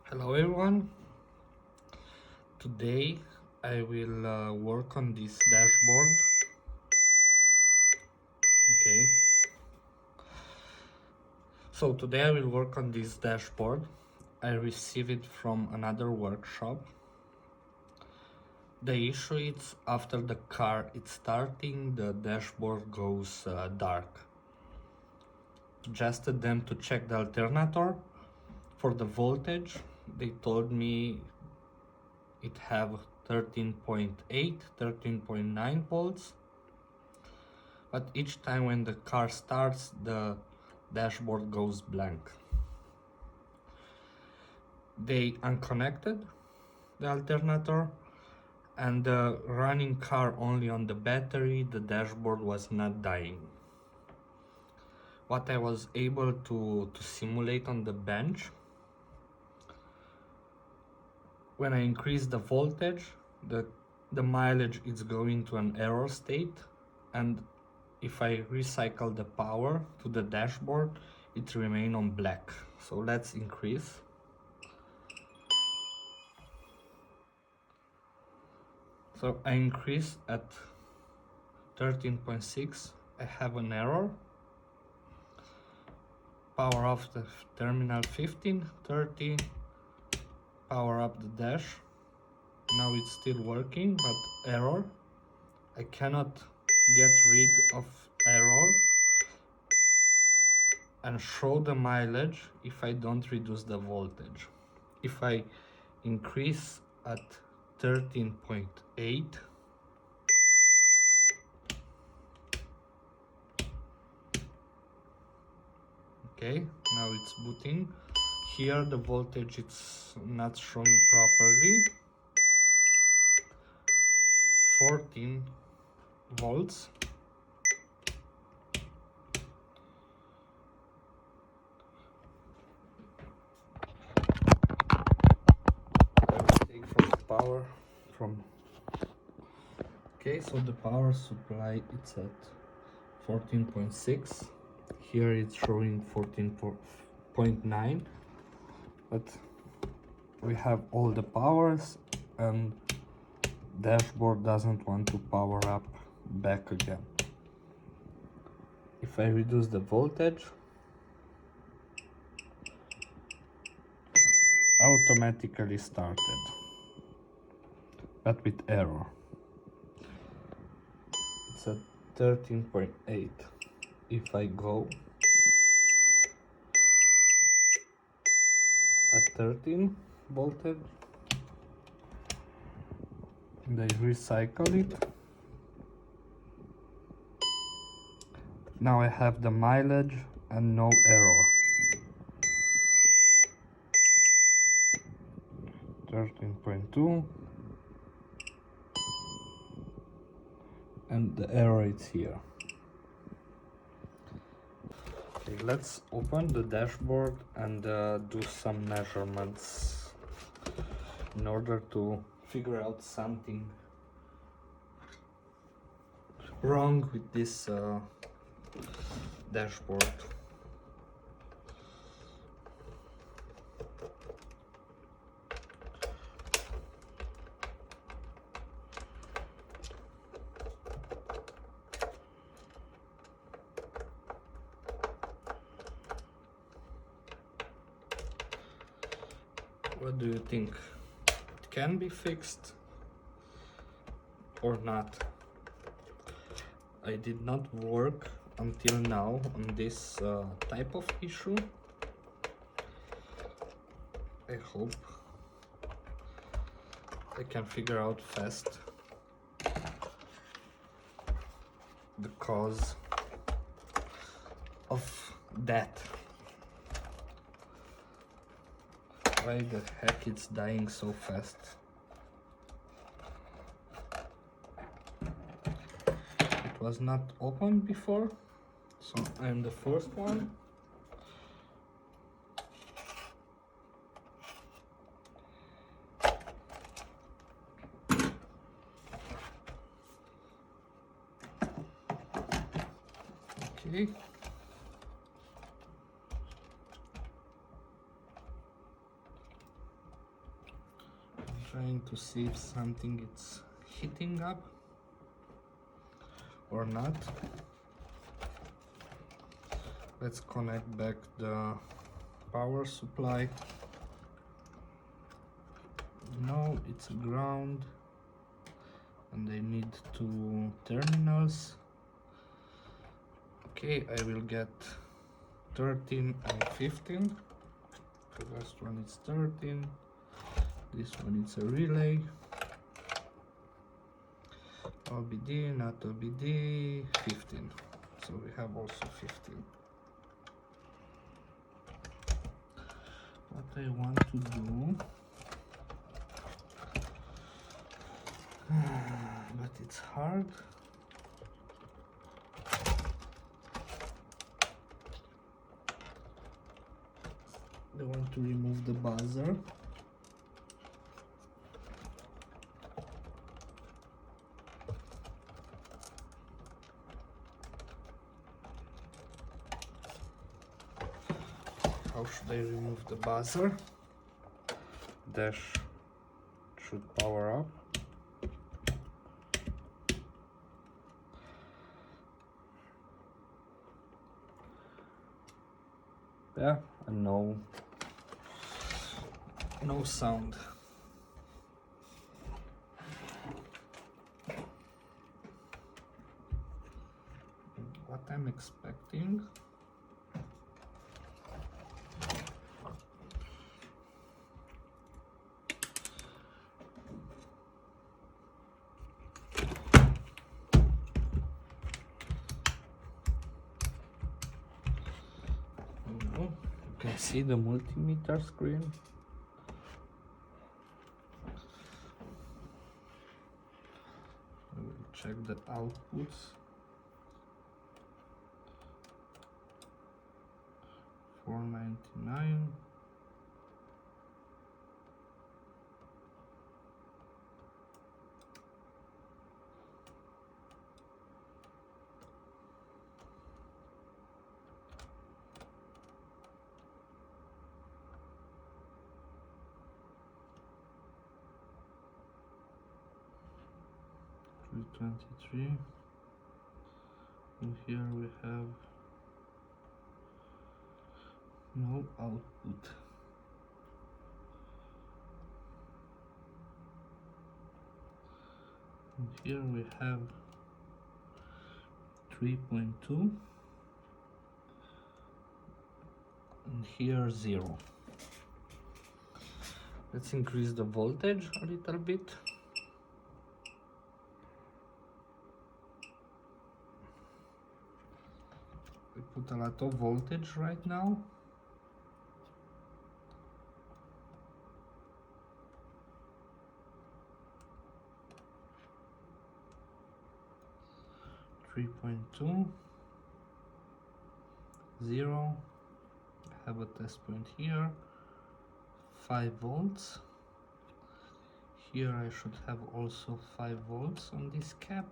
Hello everyone. Today I will work on this dashboard. Okay. So today I will work on this dashboard. I received it from another workshop. The issue is after the car is starting, the dashboard goes dark. Suggested them to check the alternator for the voltage. They told me it have 13.8, 13.9 volts. But each time when the car starts, the dashboard goes blank. They unconnected the alternator and the running car only on the battery, the dashboard was not dying. What I was able to simulate on the bench, when I increase the voltage, the mileage is going to an error state, and if I recycle the power to the dashboard, it remains on black. So let's increase. So I increase at 13.6. I have an error. Power off the terminal 15, 30. Power up the dash. Now it's still working, but error. I cannot get rid of error and show the mileage if I don't reduce the voltage. If I increase at 13.8, okay, now it's booting. Here the voltage is not showing properly. 14 volts. I will take from the power from. Okay, so the power supply it's at 14.6. Here it's showing 14.9, but we have all the powers and dashboard doesn't want to power up back again. If I reduce the voltage, automatically started, but with error. It's at 13.8. If I go at 13 voltage and I recycle it, now I have the mileage and no error. 13.2 and the error is here. Okay, let's open the dashboard and do some measurements in order to figure out something wrong with this dashboard. What do you think? It can be fixed or not? I did not work until now on this type of issue. I hope I can figure out fast the cause of that. Why the heck it's dying so fast? It was not open before, so I'm the first one. Okay. Trying to see if something is heating up or not. Let's connect back the power supply. No, it's ground, and I need two terminals. Okay, I will get 13 and 15. The last one is 13. This one is a relay. OBD, not OBD, 15. So we have also 15. What I want to do, but it's hard. I want to remove the buzzer. How should I remove the buzzer? Dash should power up. Yeah, and no sound. What I'm expecting, you can see the multimeter screen. I will check the outputs. 499. $323, and here we have no output. And here we have 3.2, and here 0. Let's increase the voltage a little bit. We put a lot of voltage right now. Three 3.2, 0. Have a test point here. 5 volts. Here I should have also 5 volts on this cap.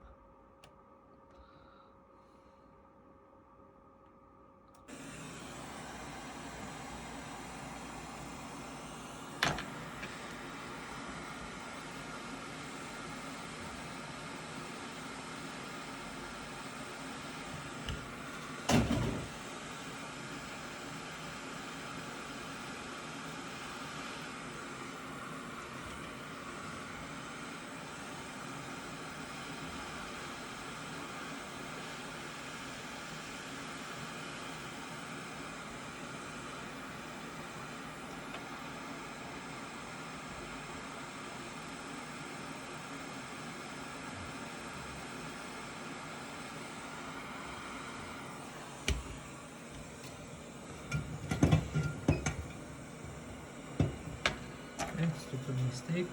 Stupid mistake.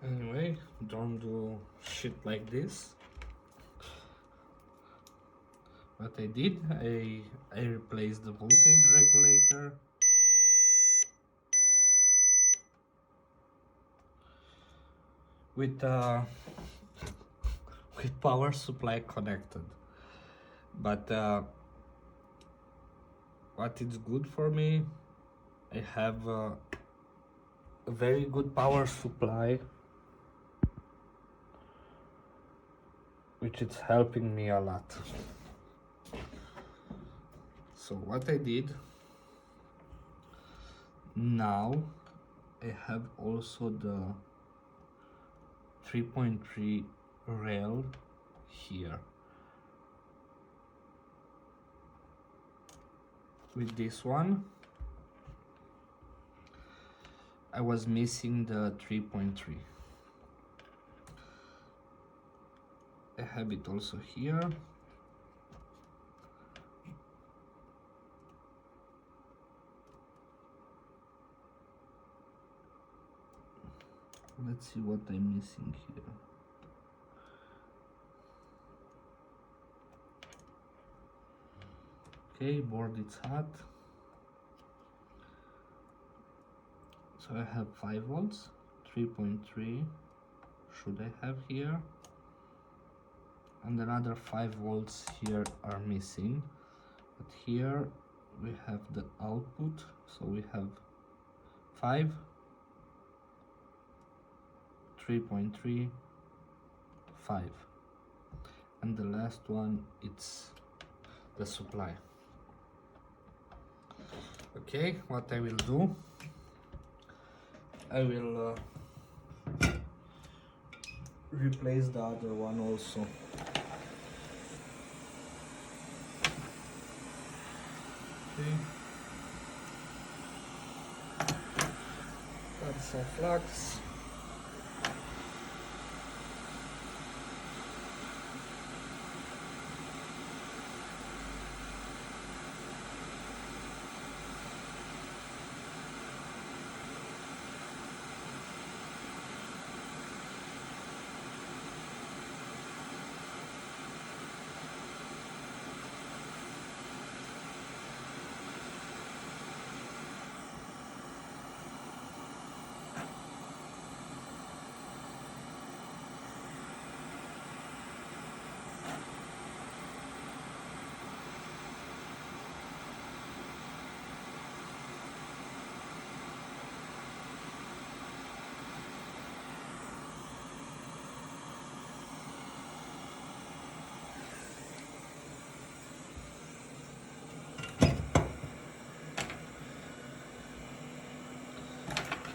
Anyway, don't do shit like this. What I did, I replaced the voltage regulator with with power supply connected. But what is good for me, I have a very good power supply, which is helping me a lot. So what I did, now I have also the 3.3 rail here. With this one, I was missing the 3.3. I have it also here. Let's see what I'm missing here. Okay, board is hot. So I have 5 volts, 3.3 should I have here, and another 5 volts here are missing. But here we have the output, so we have 5, 3.3, 5, and the last one, it's the supply. Okay, what I will do, I will replace the other one also. Okay. Got some flux.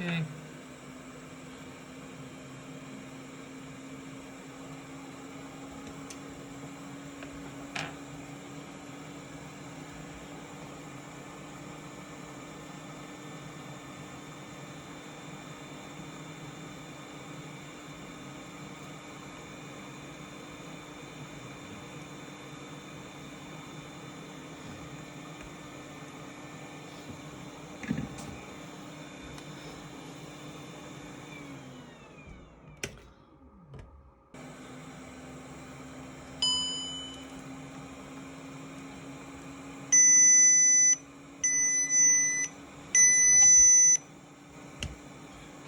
Okay.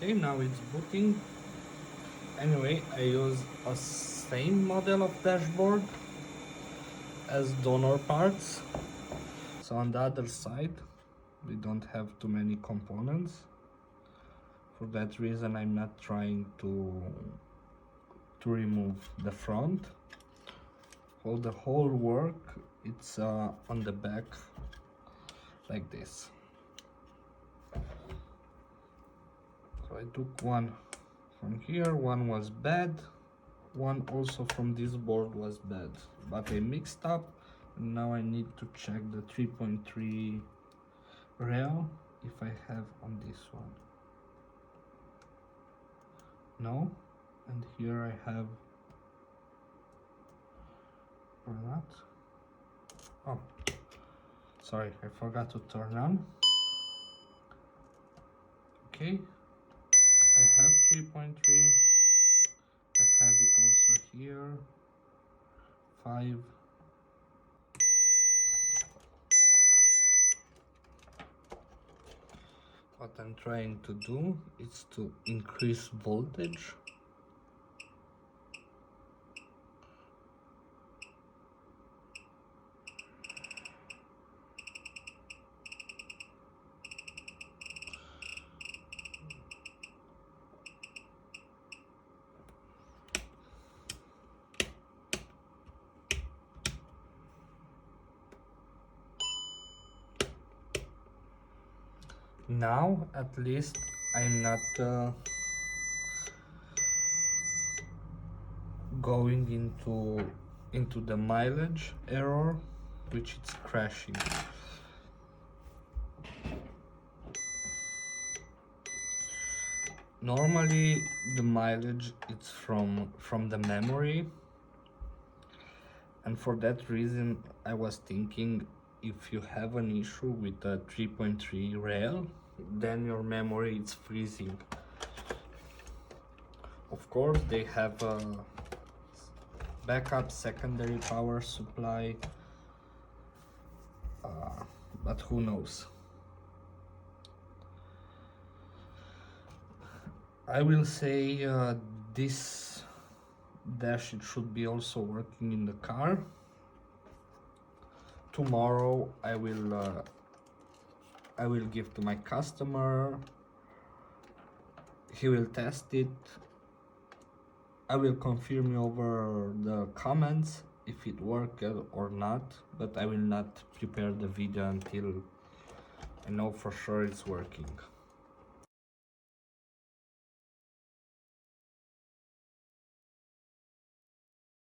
Okay, now it's booting. Anyway, I use a same model of dashboard as donor parts. So on the other side, we don't have too many components. For that reason, I'm not trying to remove the front. For the whole work, it's on the back like this. So I took one from here, one was bad, one also from this board was bad, but I mixed up, and now I need to check the 3.3 rail if I have on this one. No, and here I have, or not. Oh, sorry, I forgot to turn on. Okay, I have 3.3. here. 5. What I'm trying to do is to increase voltage. Now at least I'm not going into the mileage error, which is crashing. Normally the mileage is from the memory, and for that reason I was thinking, if you have an issue with the 3.3 rail, then your memory is freezing. Of course they have a backup secondary power supply, but who knows. I will say this dash, it should be also working in the car. Tomorrow I will give to my customer. He will test it. I will confirm you over the comments if it worked or not, but I will not prepare the video until I know for sure it's working.